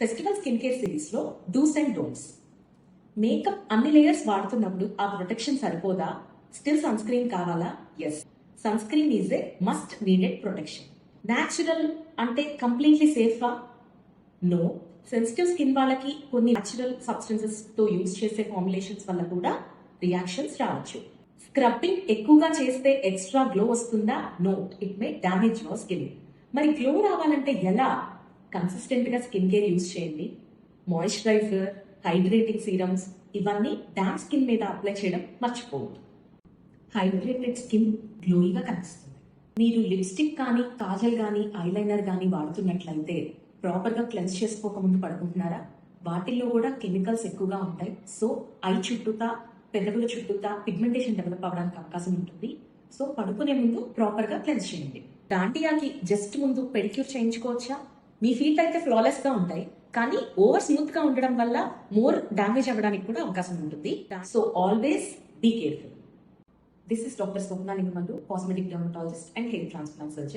Festival skin care series లో dos and don'ts. Makeup అన్ని layers వాడుతున్నప్పుడు ఆ ప్రొటెక్షన్ సరిపోదా? స్టిల్ సన్ స్క్రీన్ కావాలా? Yes, sunscreen is a must needed protection. Natural అంటే completely సేఫా? నో. సెన్సిటివ్ స్కిన్ వాళ్ళకి కొన్ని న్యాచురల్ సబ్స్టెన్సెస్ తో యూజ్ చేసే ఫార్ములేషన్స్ వల్ల కూడా రియాక్షన్స్ రావచ్చు. స్క్రబ్బింగ్ ఎక్కువగా చేస్తే ఎక్స్ట్రా గ్లో వస్తుందా? No, it may damage your skin. మరి గ్లో రావాలంటే ఎలా? కన్సిస్టెంట్ గా స్కిన్ కేర్ యూజ్ చేయండి. మాయిశ్చరైజర్, హైడ్రేటింగ్ సీరమ్స్ ఇవన్నీ డామ్ స్కిన్ మీద అప్లై చేయడం మర్చిపోవద్దు. హైడ్రేటెడ్ స్కిన్ గ్లోయిగా కనిపిస్తుంది. మీరు లిప్స్టిక్ కానీ, కాజల్ కానీ, ఐలైనర్ కానీ వాడుతున్నట్లయితే ప్రాపర్ గా క్లెన్స్ చేసుకోకముందు పడుకుంటున్నారా? వాటిల్లో కూడా కెమికల్స్ ఎక్కువగా ఉంటాయి. సో ఐ చుట్టూతా, పెదవుల చుట్టూతా పిగ్మెంటేషన్ డెవలప్ అవడానికి అవకాశం ఉంటుంది. సో పడుకునే ముందు ప్రాపర్ గా క్లెన్స్ చేయండి. డాండియాకి జస్ట్ ముందు పెడిక్యూర్ చేయించుకోవచ్చా? మీ ఫీట్ అయితే ఫ్లాలెస్ గా ఉంటాయి, కానీ ఓవర్ స్మూత్ గా ఉండడం వల్ల మోర్ డామేజ్ అవ్వడానికి కూడా అవకాశం ఉంటుంది. So always be careful. This is doctor Swapna Lingamandu, cosmetic dermatologist and hair transplant surgeon.